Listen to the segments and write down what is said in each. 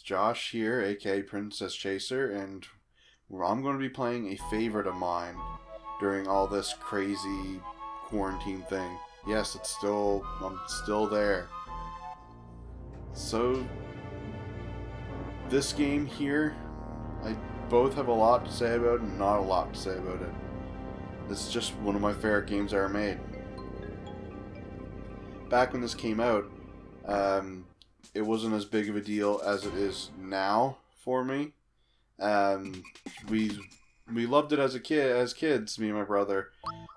Josh here, aka Princess Chaser, and I'm going to be playing a favorite of mine during all this crazy quarantine thing. Yes, I'm still there. So, this game here, I both have a lot to say about and not a lot to say about it. This is just one of my favorite games ever made. Back when this came out, it wasn't as big of a deal as it is now for me. We loved it as kids, me and my brother.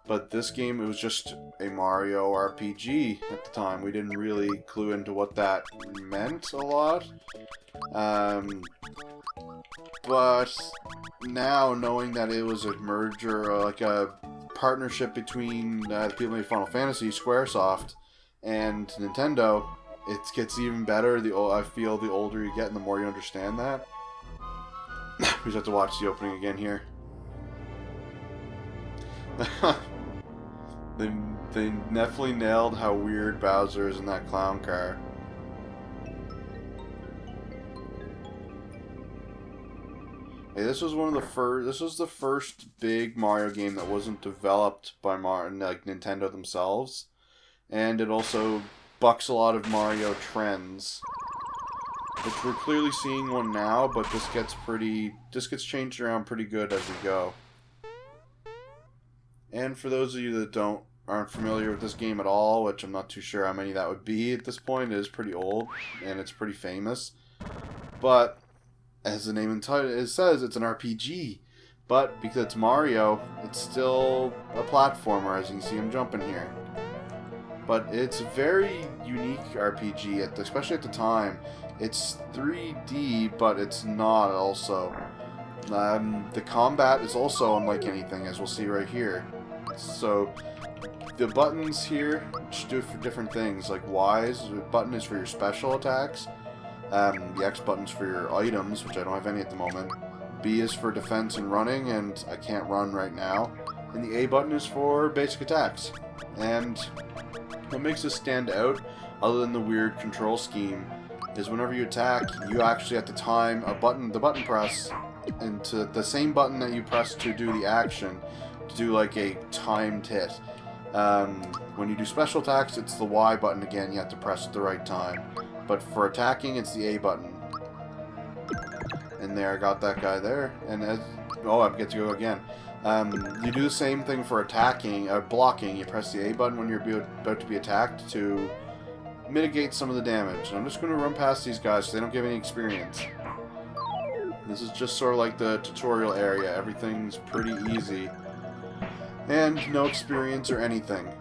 But this game, it was just a Mario RPG at the time. We didn't really clue into what that meant a lot. But now, knowing that it was a merger, like a partnership between the people who made Final Fantasy, Squaresoft, and Nintendo, it gets even better. I feel the older you get and the more you understand that. We just have to watch the opening again here. They definitely nailed how weird Bowser is in that clown car. Hey, this was the first big Mario game that wasn't developed by Nintendo themselves, and it also bucks a lot of Mario trends. Which we're clearly seeing one now, but this gets changed around pretty good as we go. And for those of you that aren't familiar with this game at all, which I'm not too sure how many that would be at this point, it is pretty old and it's pretty famous. But as the name says, it's an RPG. But because it's Mario, it's still a platformer, as you can see him jumping here. But it's a very unique RPG, especially at the time. It's 3D, but it's not also. The combat is also unlike anything, as we'll see right here. So, the buttons here, which do for different things, like the button is for your special attacks. The X button's for your items, which I don't have any at the moment. B is for defense and running, and I can't run right now. And the A button is for basic attacks. And what makes this stand out, other than the weird control scheme, is whenever you attack, you actually have to time the button press, into the same button that you press to do the action, to do like a timed hit. When you do special attacks, it's the Y button again, you have to press at the right time. But for attacking, it's the A button. And there, I got that guy there. And I get to go again. You do the same thing for blocking. You press the A button when you're about to be attacked to mitigate some of the damage. And I'm just going to run past these guys so they don't give any experience. This is just sort of like the tutorial area. Everything's pretty easy. And no experience or anything.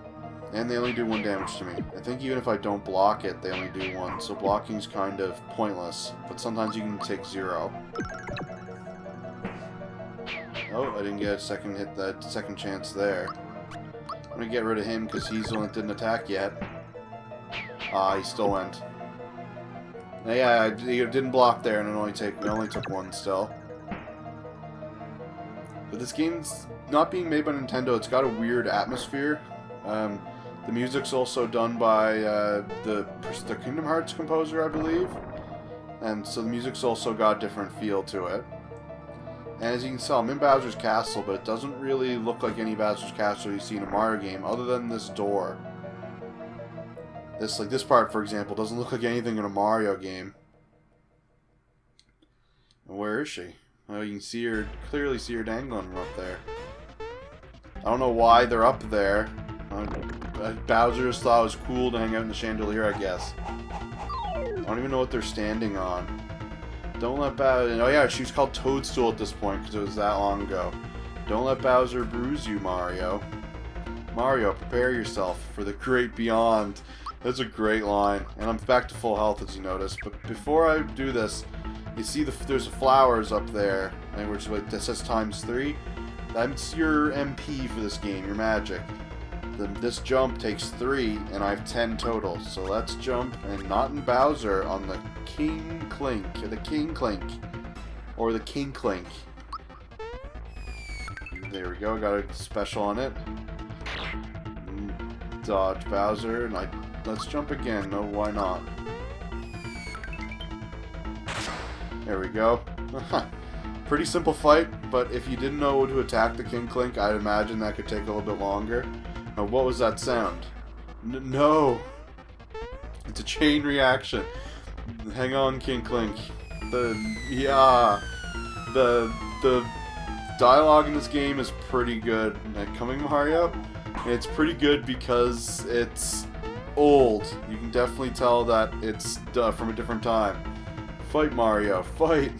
And they only do 1 damage to me. I think even if I don't block it, they only do 1. So blocking's kind of pointless. But sometimes you can take 0. Oh, I didn't get a second chance there. I'm going to get rid of him because he's the one that didn't attack yet. Ah, he still went. Yeah, he didn't block there, and it only took 1 still. But this game's not being made by Nintendo. It's got a weird atmosphere. The music's also done by the Kingdom Hearts composer, I believe. And so the music's also got a different feel to it. And as you can tell, I'm in Bowser's Castle, but it doesn't really look like any Bowser's Castle you see in a Mario game, other than this door. This part, for example, doesn't look like anything in a Mario game. And where is she? Oh, you can clearly see her dangling from up there. I don't know why they're up there. Bowser just thought it was cool to hang out in the chandelier, I guess. I don't even know what they're standing on. Don't let Bowser... Oh yeah, she was called Toadstool at this point because it was that long ago. Don't let Bowser bruise you, Mario. Mario, prepare yourself for the great beyond. That's a great line. And I'm back to full health, as you notice. But before I do this, you see there's flowers up there, which that says ×3. That's your MP for this game, your magic. This jump takes 3, and I have 10 total. So let's jump, and not in Bowser, on the King Clink, or the King Clink, or the King Clink. There we go, got a special on it. Dodge Bowser, and let's jump again. No, why not? There we go. Pretty simple fight, but if you didn't know to attack the King Clink, I'd imagine that could take a little bit longer. Now, what was that sound? No! It's a chain reaction. Hang on, King Clink. The dialogue in this game is pretty good. Coming Mario, it's pretty good because it's old. You can definitely tell that it's from a different time. Fight, Mario, fight!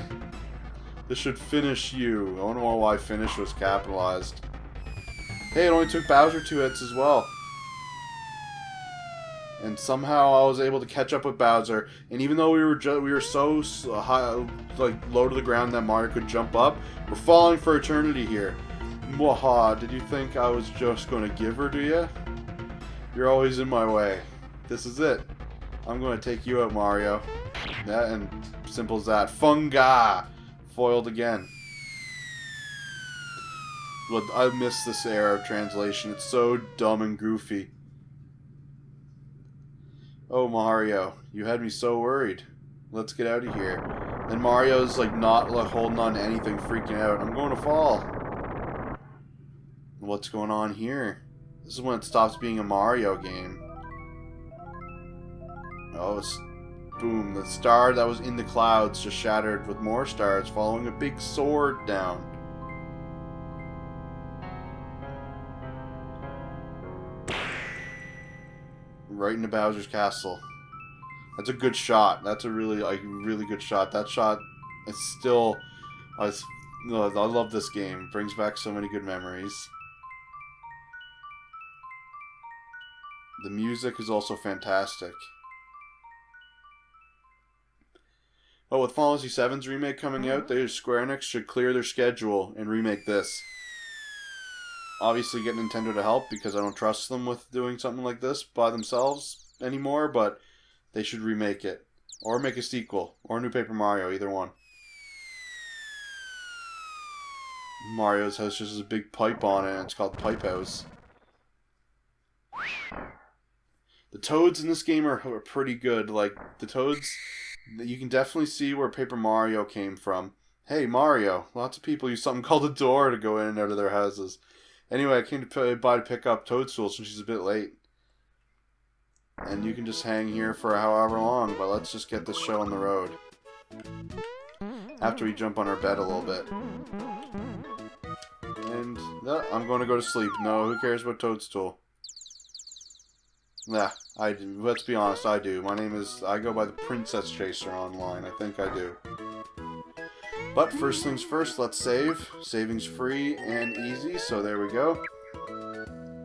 This should finish you. I wonder why finish was capitalized. Hey, it only took Bowser 2 hits as well. And somehow I was able to catch up with Bowser. And even though we were so high, like low to the ground that Mario could jump up, we're falling for eternity here. Mwaha, did you think I was just going to give her to you? You're always in my way. This is it. I'm going to take you out, Mario. That and simple as that. Funga! Foiled again. But I miss this era of translation. It's so dumb and goofy. Oh, Mario, you had me so worried. Let's get out of here. And Mario's like not like holding on to anything, freaking out. I'm going to fall. What's going on here? This is when it stops being a Mario game. Oh, boom. The star that was in the clouds just shattered with more stars following a big sword down. Right into Bowser's castle. That's a good shot. That's a really good shot. That shot is still... I love this game. It brings back so many good memories. The music is also fantastic. Oh, with Final Fantasy VII's remake coming out, Square Enix should clear their schedule and remake this. Obviously get Nintendo to help because I don't trust them with doing something like this by themselves anymore, but they should remake it. Or make a sequel. Or New Paper Mario, either one. Mario's house just has a big pipe on it, and it's called Pipe House. The Toads in this game are pretty good. Like, the Toads, you can definitely see where Paper Mario came from. Hey, Mario, lots of people use something called a door to go in and out of their houses. Anyway, I came to pick up Toadstool since she's a bit late. And you can just hang here for however long, but let's just get this show on the road. After we jump on our bed a little bit. And I'm going to go to sleep. No, who cares about Toadstool? Nah, I do. Let's be honest, I do. I go by the Princess Chaser online. I think I do. But first things first, let's save. Saving's free and easy, so there we go. And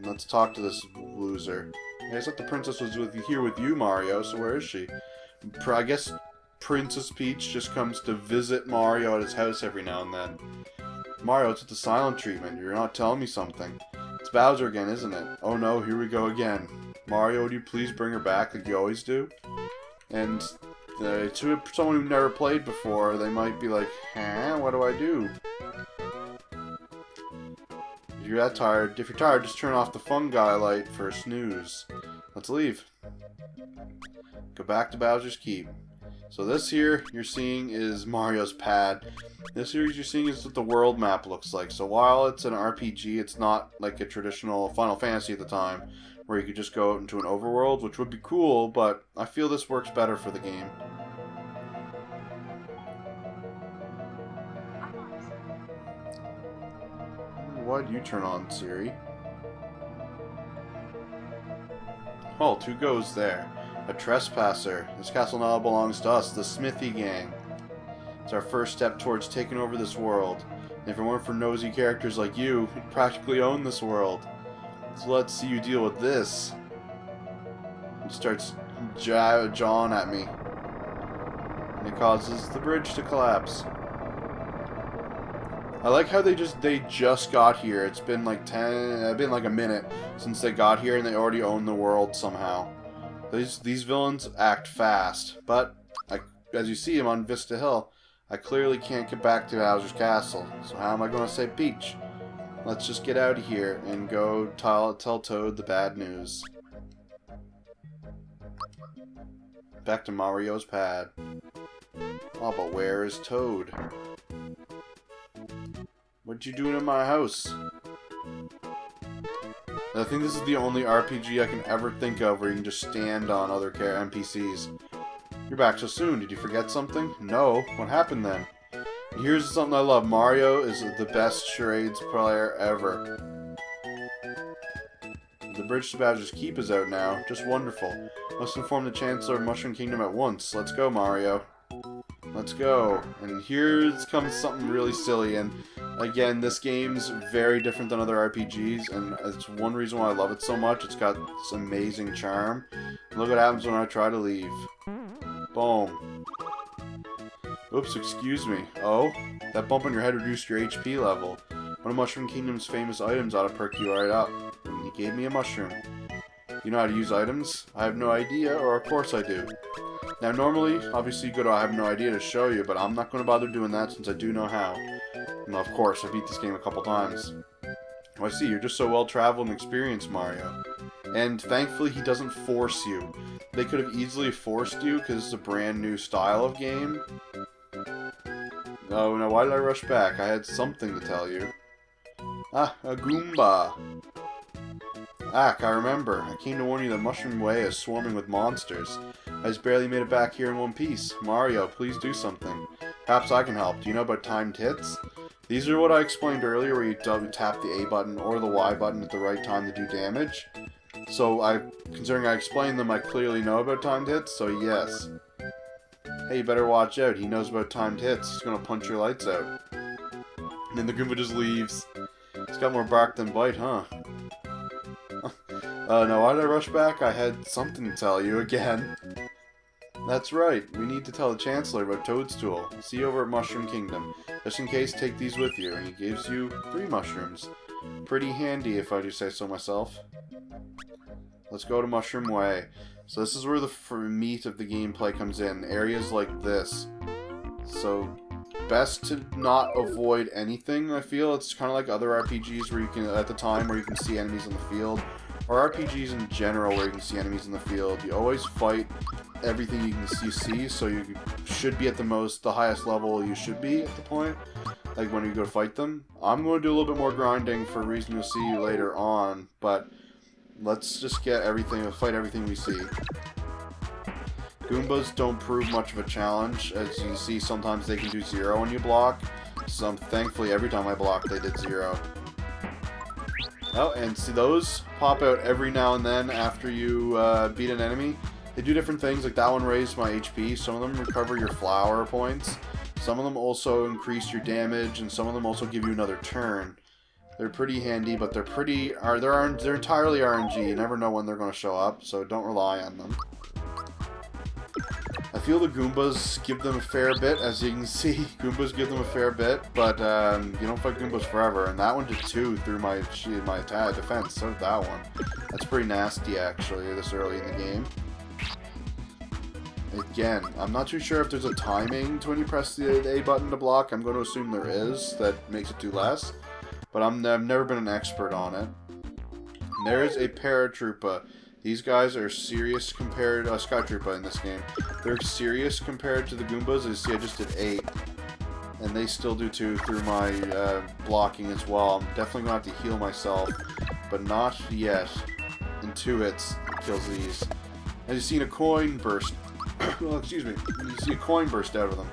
let's talk to this loser. I thought the princess was here with you, Mario, so where is she? I guess Princess Peach just comes to visit Mario at his house every now and then. Mario, it's with the silent treatment. You're not telling me something. It's Bowser again, isn't it? Oh no, here we go again. Mario, would you please bring her back like you always do? And... to someone who never played before, they might be like, huh, what do I do? If you're that tired, if you're tired, just turn off the fungi light for a snooze. Let's leave. Go back to Bowser's Keep. So this here you're seeing is Mario's pad. This here you're seeing is what the world map looks like. So while it's an RPG, it's not like a traditional Final Fantasy at the time, where you could just go out into an overworld, which would be cool, but I feel this works better for the game. Why'd you turn on, Siri? Oh, 2 goes there. A trespasser. This castle now belongs to us, the Smithy Gang. It's our first step towards taking over this world. And if it weren't for nosy characters like you, we'd practically own this world. So let's see you deal with this. He starts jawing at me. And it causes the bridge to collapse. I like how they just got here. It's been like a minute since they got here and they already own the world somehow. These villains act fast, but as you see, I'm on Vista Hill. I clearly can't get back to Bowser's castle. So how am I going to save Peach? Let's just get out of here and go tell Toad the bad news. Back to Mario's pad. Oh, but where is Toad? What you doing in my house? I think this is the only RPG I can ever think of where you can just stand on other NPCs. You're back so soon. Did you forget something? No. What happened then? Here's something I love. Mario is the best charades player ever. The bridge to Bowser's Keep is out now. Just wonderful. Must inform the Chancellor of Mushroom Kingdom at once. Let's go, Mario. Let's go. And here comes something really silly. And again, this game's very different than other RPGs. And it's one reason why I love it so much. It's got this amazing charm. Look what happens when I try to leave. Boom. Oops, excuse me. Oh? That bump on your head reduced your HP level. One of Mushroom Kingdom's famous items ought to perk you right up. And he gave me a mushroom. You know how to use items? I have no idea, or of course I do. Now normally, obviously you go to I have no idea to show you, but I'm not going to bother doing that since I do know how. And of course, I beat this game a couple times. Oh, I see, you're just so well-traveled and experienced, Mario. And thankfully he doesn't force you. They could have easily forced you, because it's a brand new style of game. Oh, now why did I rush back? I had something to tell you. Ah, a Goomba. Ack, I remember. I came to warn you that Mushroom Way is swarming with monsters. I just barely made it back here in one piece. Mario, please do something. Perhaps I can help. Do you know about timed hits? These are what I explained earlier, where you tap the A button or the Y button at the right time to do damage. So, considering I explained them, I clearly know about timed hits, so yes. Hey, you better watch out. He knows about timed hits. He's gonna punch your lights out. And then the Goomba just leaves. It's got more bark than bite, huh? No, why did I rush back? I had something to tell you again. That's right. We need to tell the Chancellor about Toadstool. See you over at Mushroom Kingdom. Just in case, take these with you. And he gives you 3 mushrooms. Pretty handy, if I do say so myself. Let's go to Mushroom Way. So this is where the meat of the gameplay comes in. Areas like this. So, best to not avoid anything, I feel. It's kind of like other RPGs where you can, at the time, where you can see enemies in the field. Or RPGs in general where you can see enemies in the field. You always fight everything you can see, so you should be at the highest level you should be at the point. Like when you go to fight them. I'm going to do a little bit more grinding for a reason you'll see later on, but let's just get everything, fight everything we see. Goombas don't prove much of a challenge. As you see, sometimes they can do 0 when you block. Thankfully, every time I blocked, they did 0. Oh, and see, those pop out every now and then after you beat an enemy. They do different things, like that one raised my HP. Some of them recover your flower points. Some of them also increase your damage, and some of them also give you another turn. They're pretty handy, but they're entirely RNG. You never know when they're going to show up, so don't rely on them. I feel the Goombas give them a fair bit, as you can see. Goombas give them a fair bit, but you don't fight Goombas forever. And that one did 2 through my attack defense. So did that one. That's pretty nasty, actually, this early in the game. Again, I'm not too sure if there's a timing to when you press the A button to block. I'm going to assume there is. That makes it do less. But I've never been an expert on it. And there is a Paratroopa. These guys are serious compared to Skytroopa in this game. They're serious compared to the Goombas. As you see, I just did 8. And they still do 2 through my blocking as well. I'm definitely going to have to heal myself. But not yet. In 2 hits, it kills these. As you've seen a coin burst. Well, excuse me. You see a coin burst out of them.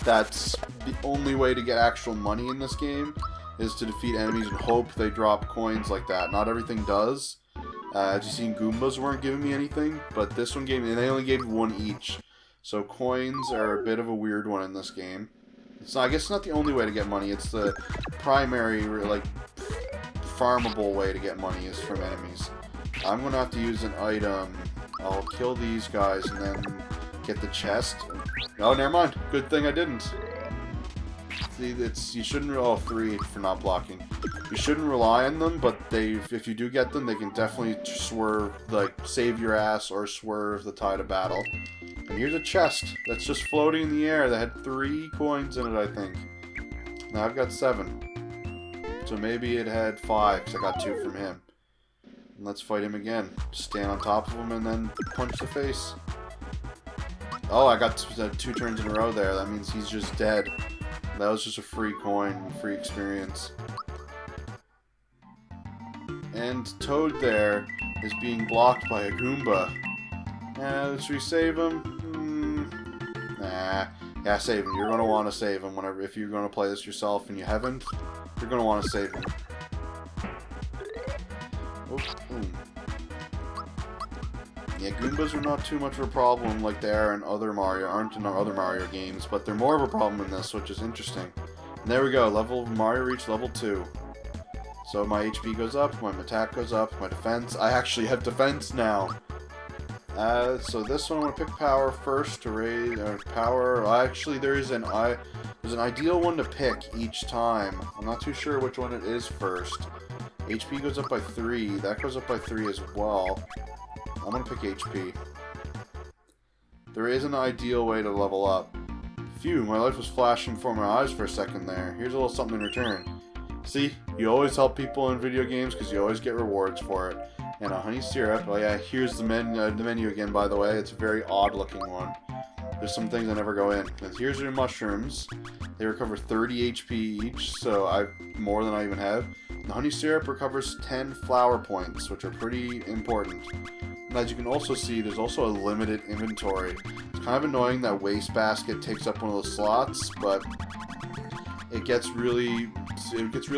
That's the only way to get actual money in this game. Is to defeat enemies and hope they drop coins like that. Not everything does. As you've seen, Goombas weren't giving me anything, but this one gave me, and they only gave 1 each. So coins are a bit of a weird one in this game. It's not, I guess it's not the only way to get money. It's the primary, like, farmable way to get money is from enemies. I'm going to have to use an item. I'll kill these guys and then get the chest. Oh, never mind. Good thing I didn't. See, you shouldn't. Oh, 3 for not blocking. You shouldn't rely on them, but if you do get them, they can definitely swerve, like save your ass or swerve the tide of battle. And here's a chest that's just floating in the air that had 3 coins in it, I think. Now I've got 7, so maybe it had 5 because I got 2 from him. And let's fight him again. Just stand on top of him and then punch the face. Oh, I got 2 turns in a row there. That means he's just dead. That was just a free coin, free experience. And Toad there is being blocked by a Goomba. Should we save him? Nah. Yeah, save him. You're going to want to save him if you're going to play this yourself and you haven't. You're going to want to save him. Yeah, Goombas are not too much of a problem like they are in other Mario games, but they're more of a problem in this, which is interesting. And there we go, Mario reached level 2. So my HP goes up, my attack goes up, my defense. I actually have defense now. So this one I'm gonna pick power first to raise power. Actually, there's an ideal one to pick each time. I'm not too sure which one it is first. HP goes up by 3. That goes up by 3 as well. I'm gonna pick HP. There is an ideal way to level up. Phew, my life was flashing before my eyes for a second there. Here's a little something in return. See, you always help people in video games because you always get rewards for it. And a honey syrup. Oh yeah, here's the menu again, by the way. It's a very odd looking one. There's some things that never go in. And here's your mushrooms. They recover 30 HP each, so more than I even have. The honey syrup recovers 10 flower points, which are pretty important. And as you can also see, there's also a limited inventory. It's kind of annoying that wastebasket takes up one of those slots, but it gets really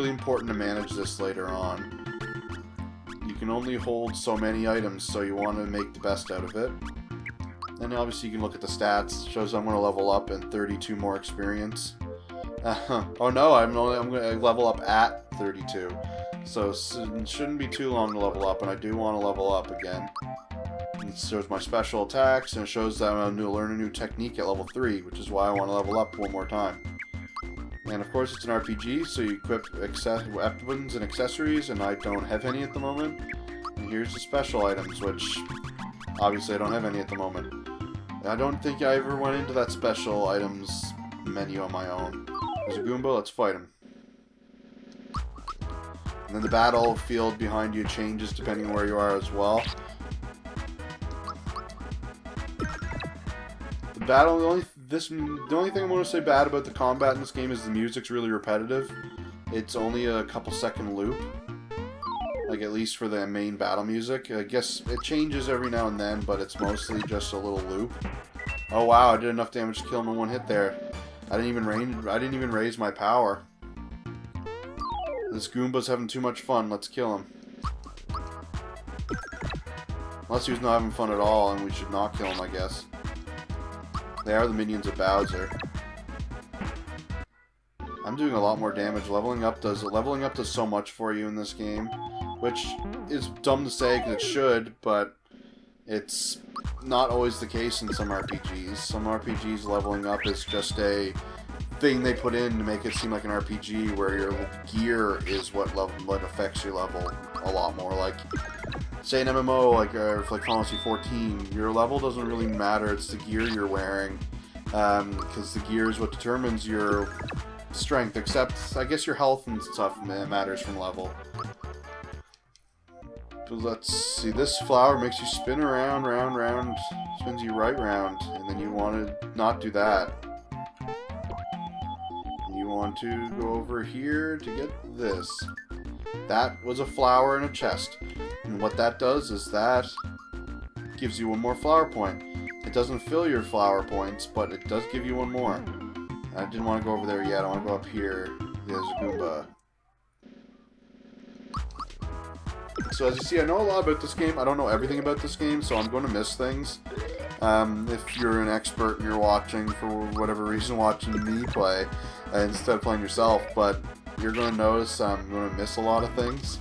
important to manage this later on. You can only hold so many items, so you want to make the best out of it. And obviously you can look at the stats. It shows I'm going to level up and 32 more experience. Oh no, I'm going to level up at 32. So it shouldn't be too long to level up, and I do want to level up again. It shows my special attacks, and it shows that I'm going to learn a new technique at level 3, which is why I want to level up one more time. And of course it's an RPG, so you equip weapons and accessories, and I don't have any at the moment. And here's the special items, which obviously I don't have any at the moment. I don't think I ever went into that special items menu on my own. There's a Goomba, let's fight him. And then the battlefield behind you changes depending on where you are as well. The only thing I want to say bad about the combat in this game is the music's really repetitive. It's only a couple second loop. Like, at least for the main battle music. I guess it changes every now and then, but it's mostly just a little loop. Oh wow, I did enough damage to kill him in one hit there. I didn't even raise my power. This Goomba's having too much fun. Let's kill him. Unless he was not having fun at all, and we should not kill him, I guess. They are the minions of Bowser. I'm doing a lot more damage. Leveling up does so much for you in this game, which is dumb to say because it should, but it's not always the case in some RPGs. Some RPGs leveling up is just a thing they put in to make it seem like an RPG where your gear is what affects your level a lot more. Like, say an MMO like Final Fantasy 14, your level doesn't really matter, it's the gear you're wearing, because the gear is what determines your strength, except I guess your health and stuff matters from level. But let's see, this flower makes you spin around, round, spins you right round, and then you want to not do that. You want to go over here to get this. That was a flower in a chest. And what that does is that gives you one more flower point. It doesn't fill your flower points, but it does give you one more. I didn't want to go over there yet. I want to go up here. There's a Goomba. So as you see, I know a lot about this game. I don't know everything about this game, so I'm going to miss things. If you're an expert and you're watching, for whatever reason, watching me play, instead of playing yourself, but you're going to notice I'm going to miss a lot of things.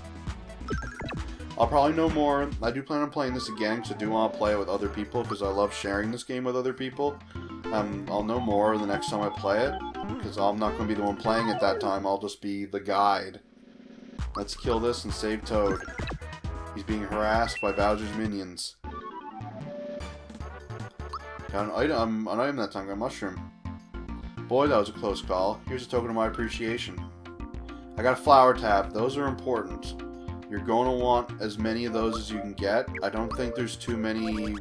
I'll probably know more. I do plan on playing this again because I do want to play it with other people because I love sharing this game with other people. I'll know more the next time I play it because I'm not going to be the one playing it that time. I'll just be the guide. Let's kill this and save Toad. He's being harassed by Bowser's minions. Got an item that time. Got a mushroom. Boy, that was a close call. Here's a token of my appreciation. I got a flower tap. Those are important. You're going to want as many of those as you can get. I don't think there's too many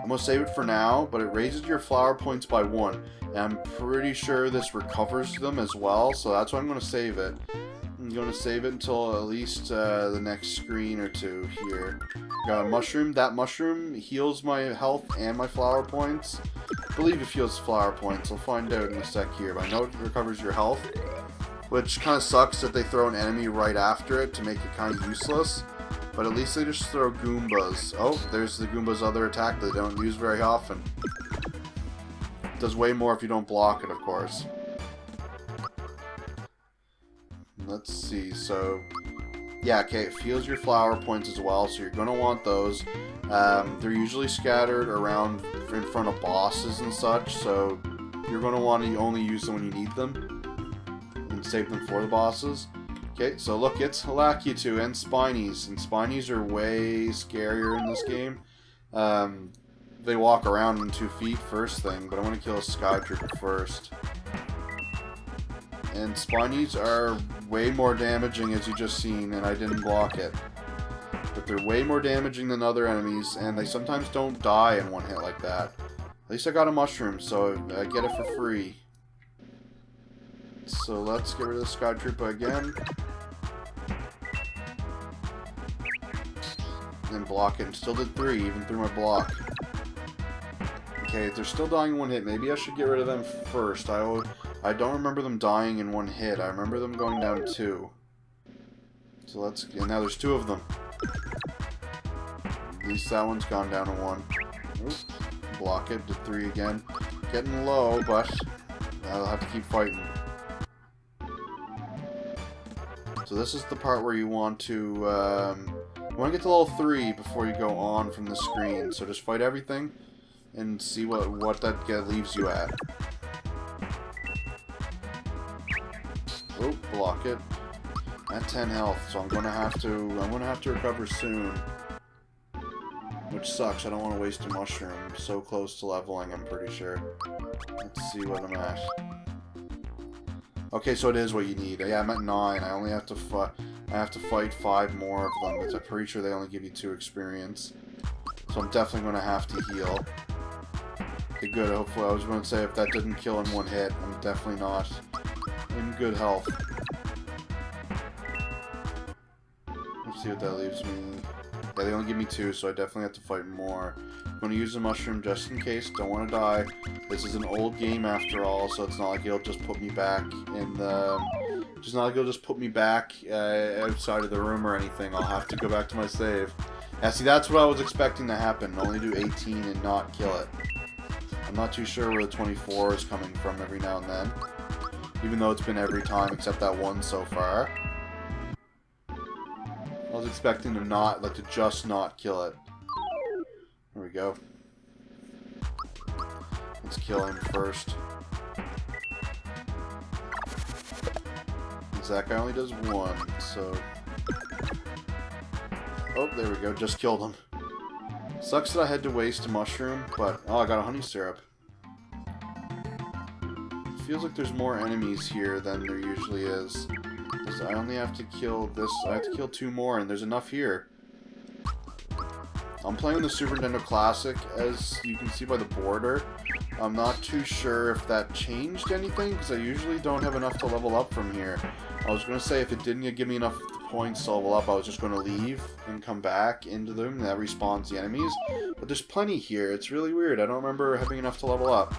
I'm going to save it for now, but it raises your flower points by 1. And I'm pretty sure this recovers them as well, so that's why I'm going to save it. I'm going to save it until at least the next screen or two here. Got a mushroom. That mushroom heals my health and my flower points. I believe it heals flower points. I'll find out in a sec here, but I know it recovers your health. Which kind of sucks that they throw an enemy right after it to make it kind of useless. But at least they just throw Goombas. Oh, there's the Goomba's other attack that they don't use very often. It does way more if you don't block it, of course. Let's see, so... yeah, okay, it heals your flower points as well, so you're going to want those. They're usually scattered around in front of bosses and such, so you're going to want to only use them when you need them. And save them for the bosses. Okay, so look, it's Halakitu and Spinies. And Spinies are way scarier in this game. They walk around in 2 feet first thing, but I want to kill a Sky Trooper first. And Spinies are way more damaging, as you just seen, and I didn't block it. But they're way more damaging than other enemies, and they sometimes don't die in one hit like that. At least I got a mushroom, so I get it for free. So let's get rid of the Sky Trooper again. And block it. And still did 3, even through my block. Okay, they're still dying in 1 hit. Maybe I should get rid of them first. I don't remember them dying in 1 hit. I remember them going down 2. So let's... and now there's 2 of them. At least that one's gone down to 1. Oops. Block it. Did 3 again. Getting low, but I'll have to keep fighting. So this is the part where you want to... you want to get to level 3 before you go on from the screen. So just fight everything and see what that leaves you at. Oh, block it. At 10 health, so I'm gonna have to recover soon. Which sucks, I don't want to waste a mushroom. I'm so close to leveling, I'm pretty sure. Let's see what I'm at. Okay, so it is what you need. Yeah, I'm at 9. I only have to fight 5 more of them, but I'm pretty sure they only give you 2 experience. So I'm definitely gonna have to heal. Okay, good. Hopefully, I was going to say if that didn't kill in 1 hit, I'm definitely not in good health. Let's see what that leaves me. Yeah, they only give me 2, so I definitely have to fight more. I'm going to use the mushroom just in case. Don't want to die. This is an old game after all, so it's not like it'll just put me back in the... it's not like it'll just put me back outside of the room or anything. I'll have to go back to my save. Yeah, see, that's what I was expecting to happen. Only do 18 and not kill it. I'm not too sure where the 24 is coming from every now and then. Even though it's been every time except that one so far. I was expecting to just not kill it. There we go. Let's kill him first. That guy only does 1, so... oh, there we go. Just killed him. Sucks that I had to waste a mushroom, but... oh, I got a honey syrup. Feels like there's more enemies here than there usually is. I only have to kill this. I have to kill 2 more, and there's enough here. I'm playing the Super Nintendo Classic, as you can see by the border. I'm not too sure if that changed anything, because I usually don't have enough to level up from here. I was going to say if it didn't give me enough points to level up, I was just going to leave and come back into them, and that respawns the enemies. But there's plenty here. It's really weird. I don't remember having enough to level up.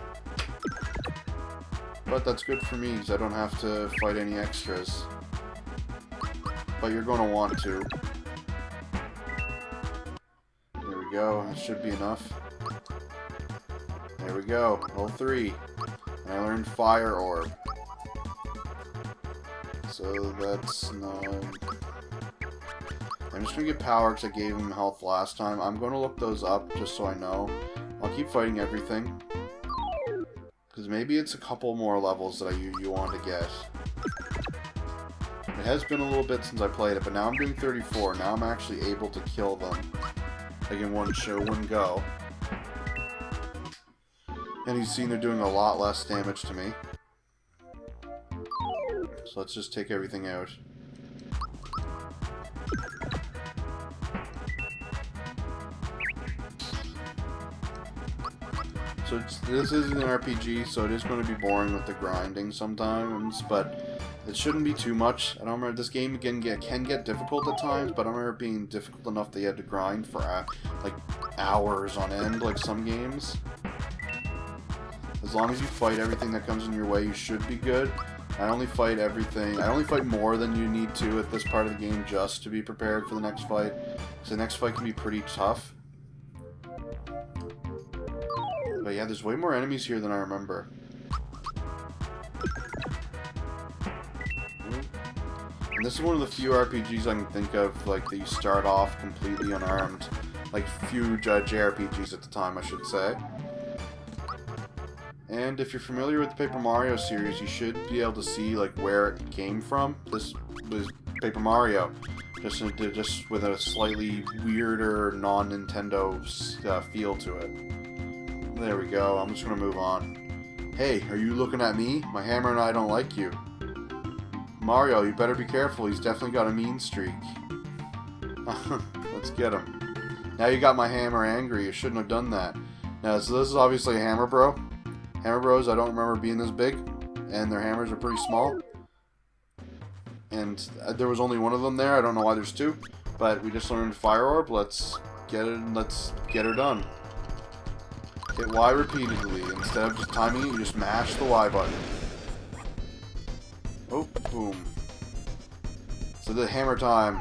But that's good for me, because I don't have to fight any extras. But you're going to want to. There we go. That should be enough. There we go. Level 3. And I learned Fire Orb. So that's no... I'm just going to get power because I gave him health last time. I'm going to look those up just so I know. I'll keep fighting everything. Because maybe it's a couple more levels that you want to get. It has been a little bit since I played it, but now I'm doing 34. Now I'm actually able to kill them. Like in one go. And you've seen they're doing a lot less damage to me. So let's just take everything out. So this is an RPG, so it is going to be boring with the grinding sometimes, but it shouldn't be too much. I don't remember, this game can get difficult at times, but I don't remember it being difficult enough that you had to grind for like hours on end, like some games. As long as you fight everything that comes in your way, you should be good. I only fight more than you need to at this part of the game just to be prepared for the next fight. So the next fight can be pretty tough. But yeah, there's way more enemies here than I remember. And this is one of the few RPGs I can think of, like, that you start off completely unarmed. Like, few JRPGs at the time, I should say. And if you're familiar with the Paper Mario series, you should be able to see, like, where it came from. This was Paper Mario, just with a slightly weirder, non-Nintendo feel to it. There we go. I'm just going to move on. Hey, are you looking at me? My hammer and I don't like you. Mario, you better be careful. He's definitely got a mean streak. Let's get him. Now you got my hammer angry. You shouldn't have done that. Now, so this is obviously a Hammer Bro. Hammer Bros, I don't remember being this big. And their hammers are pretty small. And there was only one of them there. I don't know why there's two. But we just learned Fire Orb. Let's get it and let's get her done. Hit Y repeatedly. Instead of just timing it, you just mash the Y button. Oh, boom. So the hammer time.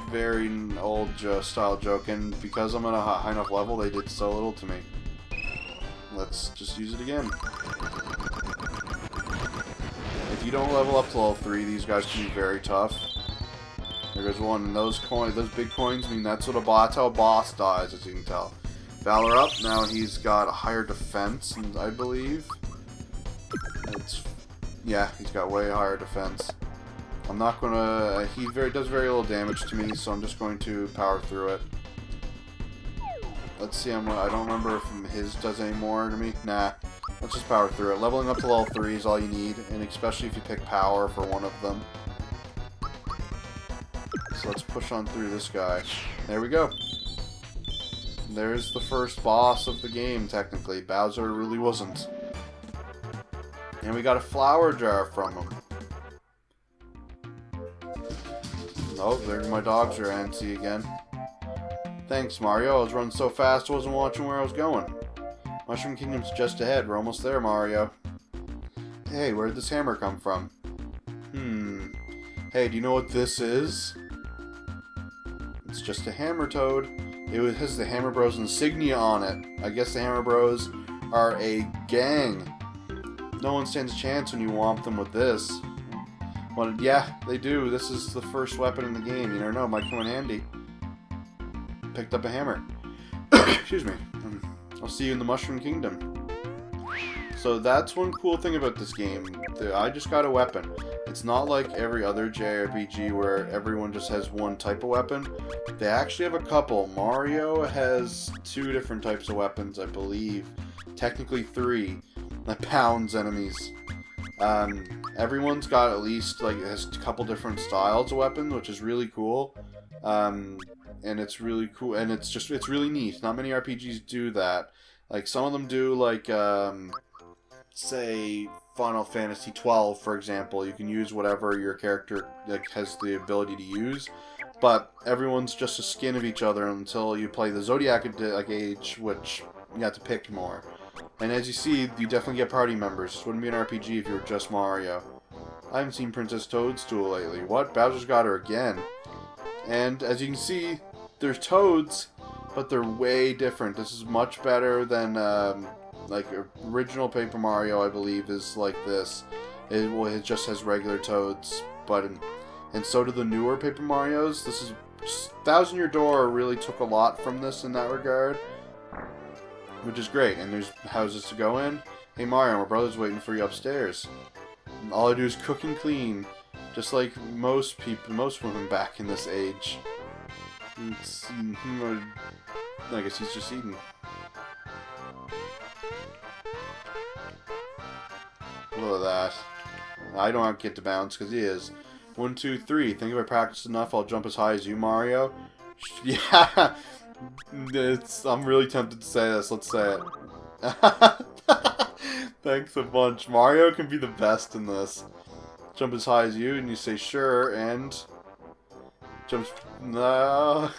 Very old style joke, and because I'm at a high enough level, they did so little to me. Let's just use it again. If you don't level up to level 3, these guys can be very tough. There goes one, and those big coins mean that's how a boss dies, as you can tell. Valor up, now he's got a higher defense, I believe. Yeah, he's got way higher defense. I'm not gonna, he does very little damage to me, so I'm just going to power through it. Let's see, I don't remember if his does any more to me. Nah, let's just power through it. Leveling up to level 3 is all you need, and especially if you pick power for one of them. So let's push on through this guy. There we go. There's the first boss of the game, technically. Bowser really wasn't. And we got a flower jar from him. Oh, there my dogs are antsy again. Thanks, Mario. I was running so fast I wasn't watching where I was going. Mushroom Kingdom's just ahead. We're almost there, Mario. Hey, where did this hammer come from? Hey, do you know what this is? It's just a hammer toad. It has the Hammer Bros insignia on it. I guess the Hammer Bros are a gang. No one stands a chance when you whomp them with this. Well, yeah, they do. This is the first weapon in the game. You never know, it might come in handy. Picked up a hammer. Excuse me. I'll see you in the Mushroom Kingdom. So that's one cool thing about this game. I just got a weapon. It's not like every other JRPG where everyone just has one type of weapon. They actually have a couple. Mario has 2 different types of weapons, I believe. Technically 3. That pounds enemies. Everyone's got at least, like, has a couple different styles of weapons, which is really cool. And it's really cool, and it's really neat. Not many RPGs do that. Like, some of them do, like, say, Final Fantasy XII, for example. You can use whatever your character, like, has the ability to use. But everyone's just a skin of each other until you play the Zodiac Age, which you have to pick more. And as you see, you definitely get party members. This wouldn't be an RPG if you were just Mario. I haven't seen Princess Toadstool lately. What? Bowser's got her again. And as you can see, there's toads, but they're way different. This is much better than, like, original Paper Mario, I believe, is like this. It just has regular toads, and so do the newer Paper Marios. This is... Thousand Year Door really took a lot from this in that regard, which is great. And there's houses to go in. Hey Mario, my brother's waiting for you upstairs. And all I do is cook and clean, just like most women back in this age. I guess he's just eating. Look at that. I don't get to bounce because he is. 1, 2, 3. Think if I practice enough, I'll jump as high as you, Mario. Yeah. I'm really tempted to say this. Let's say it. Thanks a bunch. Mario can be the best in this. Jump as high as you, and you say sure, and jumps. No.